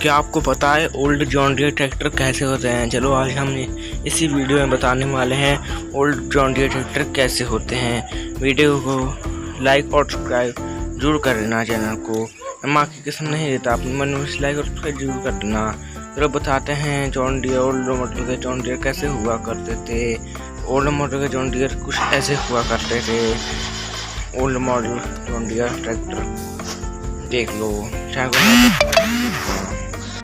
क्या आपको पता है ओल्ड जॉन डियर ट्रैक्टर कैसे होते हैं? चलो आज हम इसी वीडियो में बताने वाले हैं ओल्ड जॉन डियर ट्रैक्टर कैसे होते हैं। वीडियो को लाइक और सब्सक्राइब जरूर कर देना। चैनल को मैं माँ की कसम नहीं देता, अपने मन में लाइक और सब्सक्राइब जरूर कर देना। चलो बताते हैं जॉन डियर ओल्ड मॉडल के जॉन डियर कैसे हुआ करते थे। ओल्ड मॉडल के जॉन डियर कुछ ऐसे हुआ करते थे। Old model John Deere tractor देख लो।